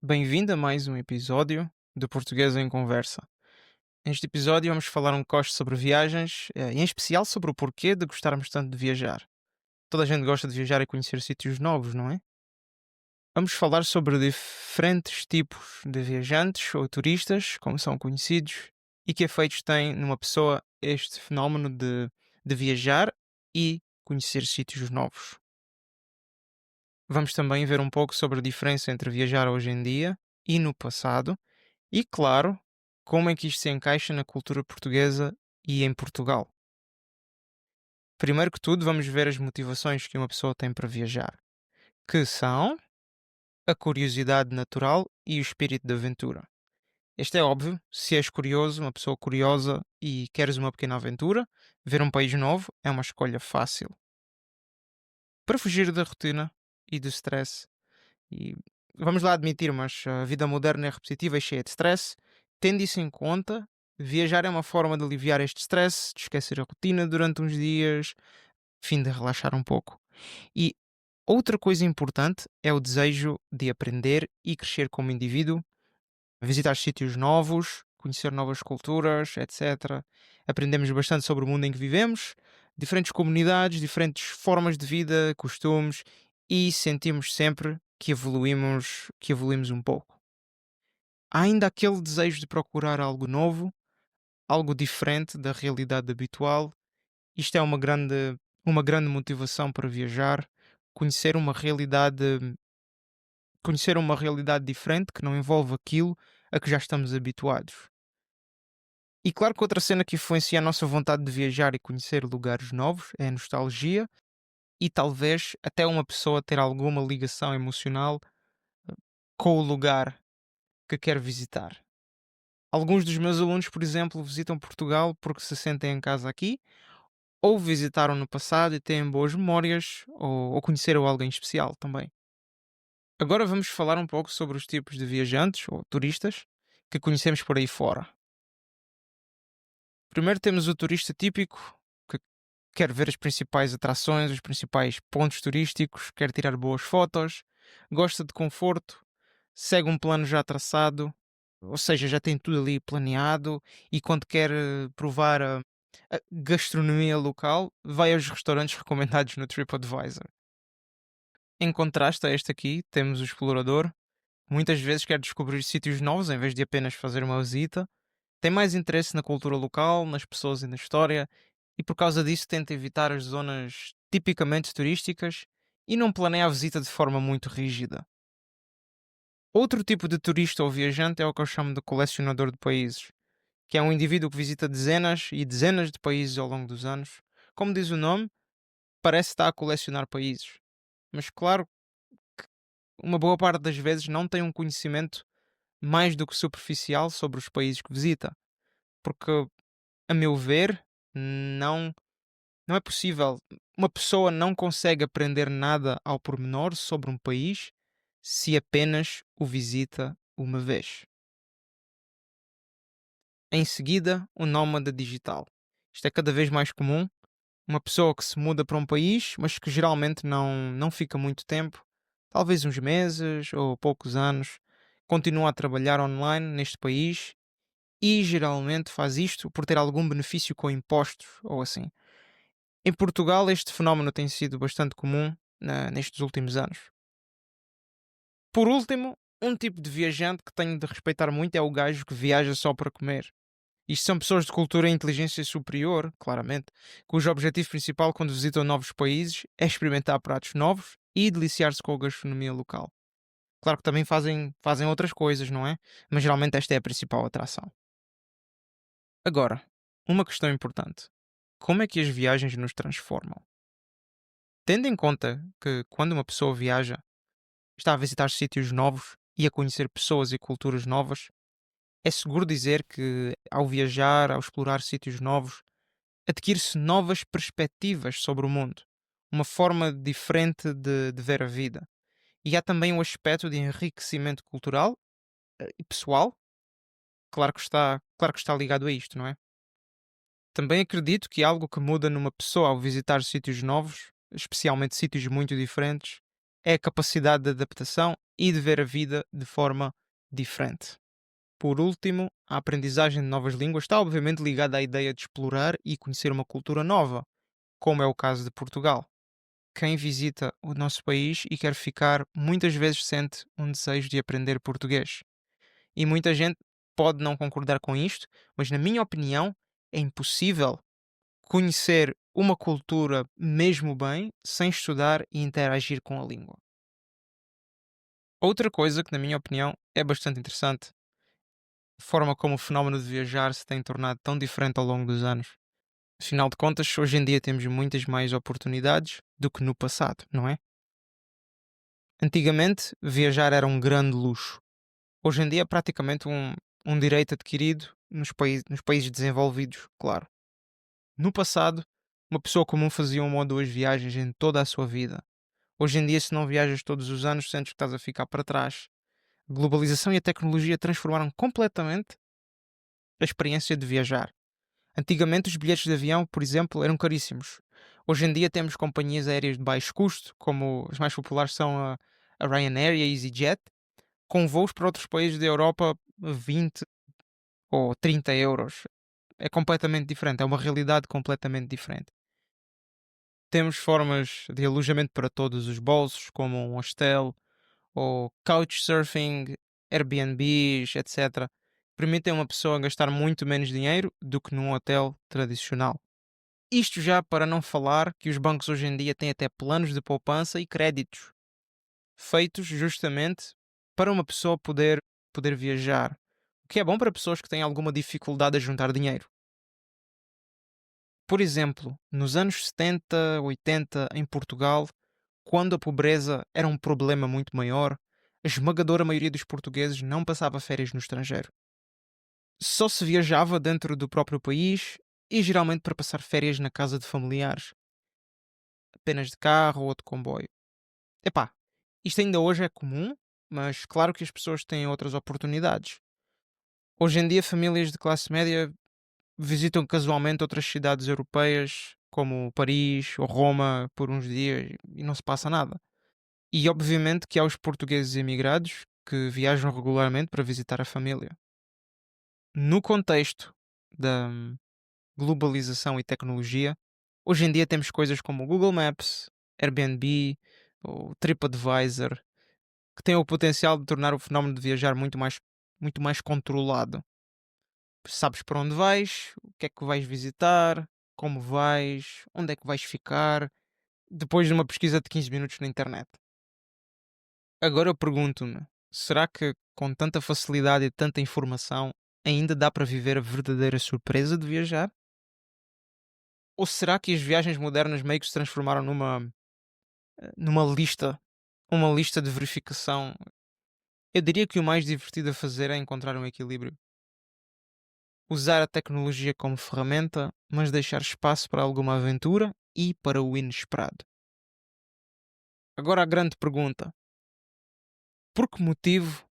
Bem-vindo a mais um episódio do Português em Conversa. Neste episódio vamos falar um coche sobre viagens, em especial sobre o porquê de gostarmos tanto de viajar. Toda a gente gosta de viajar e conhecer sítios novos, não é? Vamos falar sobre diferentes tipos de viajantes ou turistas, como são conhecidos, e que efeitos tem numa pessoa este fenómeno de viajar e conhecer sítios novos. Vamos também ver um pouco sobre a diferença entre viajar hoje em dia e no passado. E claro, como é que isto se encaixa na cultura portuguesa e em Portugal? Primeiro que tudo, vamos ver as motivações que uma pessoa tem para viajar, que são a curiosidade natural e o espírito de aventura. Este é óbvio, se és curioso, uma pessoa curiosa e queres uma pequena aventura, ver um país novo é uma escolha fácil. Para fugir da rotina e do stress, e vamos lá admitir, mas a vida moderna é repetitiva e cheia de stress. Tendo isso em conta, viajar é uma forma de aliviar este stress, de esquecer a rotina durante uns dias, fim de relaxar um pouco. E outra coisa importante é o desejo de aprender e crescer como indivíduo, visitar sítios novos, conhecer novas culturas, etc. Aprendemos bastante sobre o mundo em que vivemos, diferentes comunidades, diferentes formas de vida, costumes, e sentimos sempre que evoluímos um pouco. Há ainda aquele desejo de procurar algo novo, algo diferente da realidade habitual. Isto é uma grande motivação para viajar, conhecer uma realidade, conhecer uma realidade diferente que não envolve aquilo a que já estamos habituados. E claro que outra cena que influencia a nossa vontade de viajar e conhecer lugares novos é a nostalgia e talvez até uma pessoa ter alguma ligação emocional com o lugar que quer visitar. Alguns dos meus alunos, por exemplo, visitam Portugal porque se sentem em casa aqui, ou visitaram no passado e têm boas memórias, ou conheceram alguém especial também. Agora vamos falar um pouco sobre os tipos de viajantes ou turistas que conhecemos por aí fora. Primeiro temos o turista típico, que quer ver as principais atrações, os principais pontos turísticos, quer tirar boas fotos, gosta de conforto, segue um plano já traçado, ou seja, já tem tudo ali planeado e quando quer provar a gastronomia local, vai aos restaurantes recomendados no TripAdvisor. Em contraste a este aqui, temos o explorador, que muitas vezes quer descobrir sítios novos em vez de apenas fazer uma visita, tem mais interesse na cultura local, nas pessoas e na história, e por causa disso tenta evitar as zonas tipicamente turísticas e não planeia a visita de forma muito rígida. Outro tipo de turista ou viajante é o que eu chamo de colecionador de países, que é um indivíduo que visita dezenas e dezenas de países ao longo dos anos. Como diz o nome, parece estar a colecionar países. Mas claro, uma boa parte das vezes não tem um conhecimento mais do que superficial sobre os países que visita. Porque, a meu ver, não, não é possível. Uma pessoa não consegue aprender nada ao pormenor sobre um país se apenas o visita uma vez. Em seguida, o nómada digital. Isto é cada vez mais comum. Uma pessoa que se muda para um país, mas que geralmente não fica muito tempo, talvez uns meses ou poucos anos, continua a trabalhar online neste país e geralmente faz isto por ter algum benefício com impostos ou assim. Em Portugal, este fenómeno tem sido bastante comum nestes últimos anos. Por último, um tipo de viajante que tenho de respeitar muito é o gajo que viaja só para comer. Isto são pessoas de cultura e inteligência superior, claramente, cujo objetivo principal quando visitam novos países é experimentar pratos novos e deliciar-se com a gastronomia local. Claro que também fazem outras coisas, não é? Mas geralmente esta é a principal atração. Agora, uma questão importante. Como é que as viagens nos transformam? Tendo em conta que quando uma pessoa viaja, está a visitar sítios novos e a conhecer pessoas e culturas novas, é seguro dizer que ao viajar, ao explorar sítios novos, adquire-se novas perspectivas sobre o mundo, uma forma diferente de ver a vida. E há também um aspecto de enriquecimento cultural e pessoal, claro que está ligado a isto, não é? Também acredito que algo que muda numa pessoa ao visitar sítios novos, especialmente sítios muito diferentes, é a capacidade de adaptação e de ver a vida de forma diferente. Por último, a aprendizagem de novas línguas está obviamente ligada à ideia de explorar e conhecer uma cultura nova, como é o caso de Portugal. Quem visita o nosso país e quer ficar muitas vezes sente um desejo de aprender português. E muita gente pode não concordar com isto, mas na minha opinião é impossível conhecer uma cultura mesmo bem sem estudar e interagir com a língua. Outra coisa que, na minha opinião, é bastante interessante, a forma como o fenómeno de viajar se tem tornado tão diferente ao longo dos anos. Afinal de contas, hoje em dia temos muitas mais oportunidades do que no passado, não é? Antigamente, viajar era um grande luxo. Hoje em dia é praticamente um direito adquirido nos países desenvolvidos, claro. No passado, uma pessoa comum fazia uma ou duas viagens em toda a sua vida. Hoje em dia, se não viajas todos os anos, sentes que estás a ficar para trás. A globalização e a tecnologia transformaram completamente a experiência de viajar. Antigamente, os bilhetes de avião, por exemplo, eram caríssimos. Hoje em dia, temos companhias aéreas de baixo custo, como as mais populares são a Ryanair e a EasyJet, com voos para outros países da Europa a 20 ou 30 euros. É completamente diferente, é uma realidade completamente diferente. Temos formas de alojamento para todos os bolsos, como um hostel ou couchsurfing, Airbnbs, etc. Permitem a uma pessoa gastar muito menos dinheiro do que num hotel tradicional. Isto já para não falar que os bancos hoje em dia têm até planos de poupança e créditos, feitos justamente para uma pessoa poder viajar. O que é bom para pessoas que têm alguma dificuldade a juntar dinheiro. Por exemplo, nos anos 70, 80, em Portugal, quando a pobreza era um problema muito maior, a esmagadora maioria dos portugueses não passava férias no estrangeiro. Só se viajava dentro do próprio país e geralmente para passar férias na casa de familiares, apenas de carro ou de comboio. Epá, isto ainda hoje é comum, mas claro que as pessoas têm outras oportunidades. Hoje em dia, famílias de classe média visitam casualmente outras cidades europeias, como Paris ou Roma, por uns dias e não se passa nada. E obviamente que há os portugueses imigrados que viajam regularmente para visitar a família. No contexto da globalização e tecnologia, hoje em dia temos coisas como o Google Maps, Airbnb ou TripAdvisor, que têm o potencial de tornar o fenómeno de viajar muito mais controlado. Sabes para onde vais, o que é que vais visitar, como vais, onde é que vais ficar, depois de uma pesquisa de 15 minutos na internet. Agora eu pergunto-me, será que com tanta facilidade e tanta informação ainda dá para viver a verdadeira surpresa de viajar? Ou será que as viagens modernas meio que se transformaram numa uma lista de verificação? Eu diria que o mais divertido a fazer é encontrar um equilíbrio. Usar a tecnologia como ferramenta, mas deixar espaço para alguma aventura e para o inesperado. Agora a grande pergunta: por que motivo,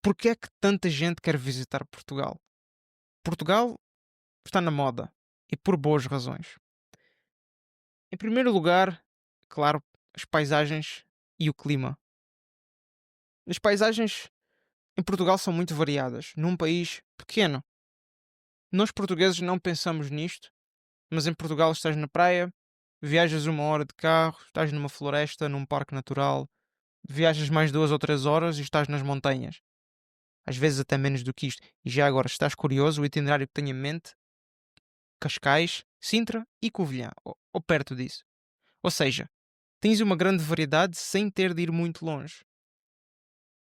porque é que tanta gente quer visitar Portugal? Portugal está na moda e por boas razões. Em primeiro lugar, claro, as paisagens e o clima. As paisagens em Portugal são muito variadas, num país pequeno. Nós portugueses não pensamos nisto, mas em Portugal estás na praia, viajas uma hora de carro, estás numa floresta, num parque natural, viajas mais 2 ou 3 horas e estás nas montanhas. Às vezes até menos do que isto. E já agora, se estás curioso, o itinerário que tenho em mente, Cascais, Sintra e Covilhã, ou perto disso. Ou seja, tens uma grande variedade sem ter de ir muito longe.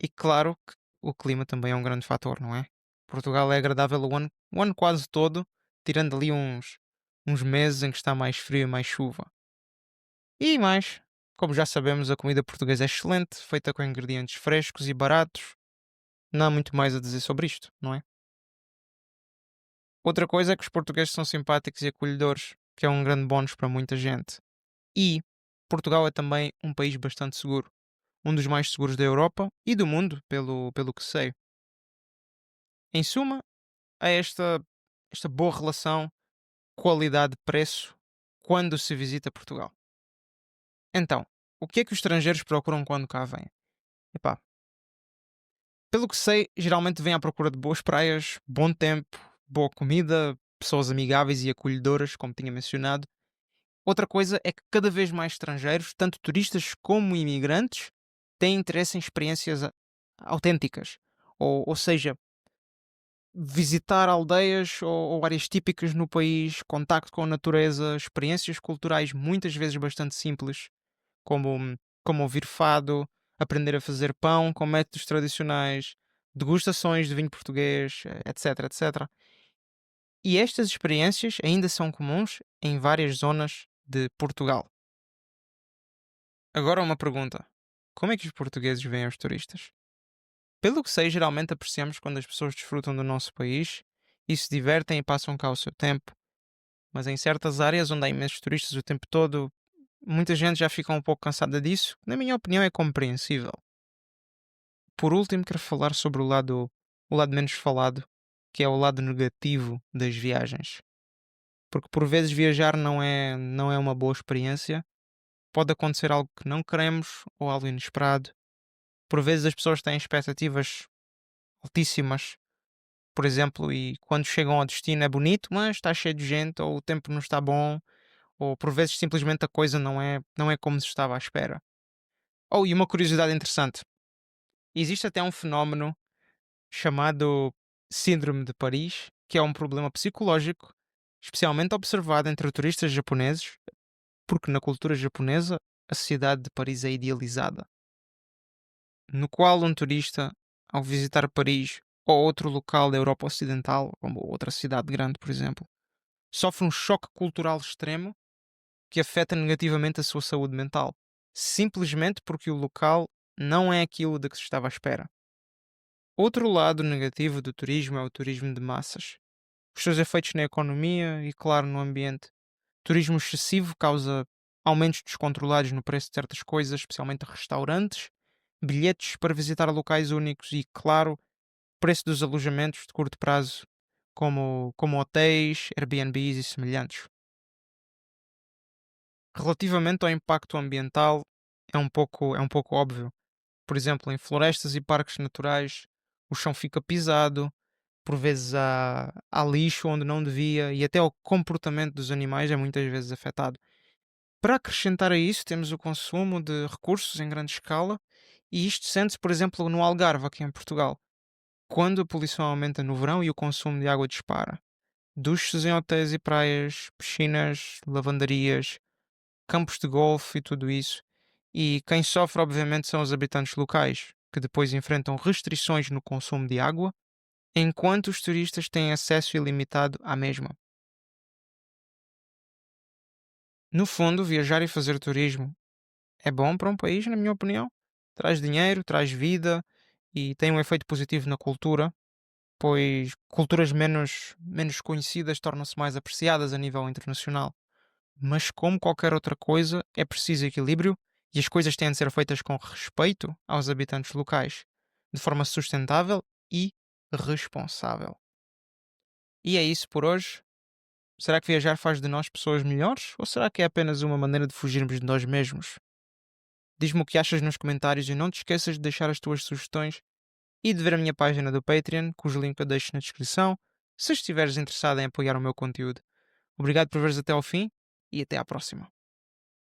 E claro que o clima também é um grande fator, não é? Portugal é agradável o ano quase todo, tirando ali uns meses em que está mais frio e mais chuva. E mais, como já sabemos, a comida portuguesa é excelente, feita com ingredientes frescos e baratos. Não há muito mais a dizer sobre isto, não é? Outra coisa é que os portugueses são simpáticos e acolhedores, que é um grande bónus para muita gente. E Portugal é também um país bastante seguro, um dos mais seguros da Europa e do mundo, pelo que sei. Em suma, há esta boa relação qualidade-preço quando se visita Portugal. Então, o que é que os estrangeiros procuram quando cá vêm? Epá, pelo que sei, geralmente vêm à procura de boas praias, bom tempo, boa comida, pessoas amigáveis e acolhedoras, como tinha mencionado. Outra coisa é que cada vez mais estrangeiros, tanto turistas como imigrantes, têm interesse em experiências autênticas. Ou seja, visitar aldeias ou áreas típicas no país, contacto com a natureza, experiências culturais muitas vezes bastante simples, como, como ouvir fado, aprender a fazer pão com métodos tradicionais, degustações de vinho português, etc, etc. E estas experiências ainda são comuns em várias zonas de Portugal. Agora uma pergunta: como é que os portugueses veem os turistas? Pelo que sei, geralmente apreciamos quando as pessoas desfrutam do nosso país e se divertem e passam cá o seu tempo, mas em certas áreas onde há imensos turistas o tempo todo, muita gente já fica um pouco cansada disso. Na minha opinião, é compreensível. Por último, quero falar sobre o lado menos falado, que é o lado negativo das viagens. Porque por vezes viajar não é uma boa experiência, pode acontecer algo que não queremos ou algo inesperado. Por vezes as pessoas têm expectativas altíssimas, por exemplo, e quando chegam ao destino é bonito, mas está cheio de gente, ou o tempo não está bom, ou por vezes simplesmente a coisa não é como se estava à espera. Oh, e uma curiosidade interessante: existe até um fenómeno chamado Síndrome de Paris, que é um problema psicológico especialmente observado entre turistas japoneses, porque na cultura japonesa a cidade de Paris é idealizada, no qual um turista, ao visitar Paris ou outro local da Europa Ocidental, como outra cidade grande, por exemplo, sofre um choque cultural extremo que afeta negativamente a sua saúde mental, simplesmente porque o local não é aquilo de que se estava à espera. Outro lado negativo do turismo é o turismo de massas. Os seus efeitos na economia e, claro, no ambiente. Turismo excessivo causa aumentos descontrolados no preço de certas coisas, especialmente restaurantes, bilhetes para visitar locais únicos e, claro, preço dos alojamentos de curto prazo, como hotéis, Airbnbs e semelhantes. Relativamente ao impacto ambiental, é um pouco óbvio. Por exemplo, em florestas e parques naturais, o chão fica pisado, por vezes há lixo onde não devia e até o comportamento dos animais é muitas vezes afetado. Para acrescentar a isso, temos o consumo de recursos em grande escala e isto sente-se, por exemplo, no Algarve, aqui em Portugal, quando a poluição aumenta no verão e o consumo de água dispara. Duches em hotéis e praias, piscinas, lavanderias, campos de golfe e tudo isso. E quem sofre, obviamente, são os habitantes locais, que depois enfrentam restrições no consumo de água, enquanto os turistas têm acesso ilimitado à mesma. No fundo, viajar e fazer turismo é bom para um país, na minha opinião. Traz dinheiro, traz vida e tem um efeito positivo na cultura, pois culturas menos conhecidas tornam-se mais apreciadas a nível internacional. Mas como qualquer outra coisa, é preciso equilíbrio e as coisas têm de ser feitas com respeito aos habitantes locais, de forma sustentável e responsável. E é isso por hoje. Será que viajar faz de nós pessoas melhores? Ou será que é apenas uma maneira de fugirmos de nós mesmos? Diz-me o que achas nos comentários e não te esqueças de deixar as tuas sugestões e de ver a minha página do Patreon, cujo link eu deixo na descrição, se estiveres interessado em apoiar o meu conteúdo. Obrigado por veres até ao fim e até à próxima.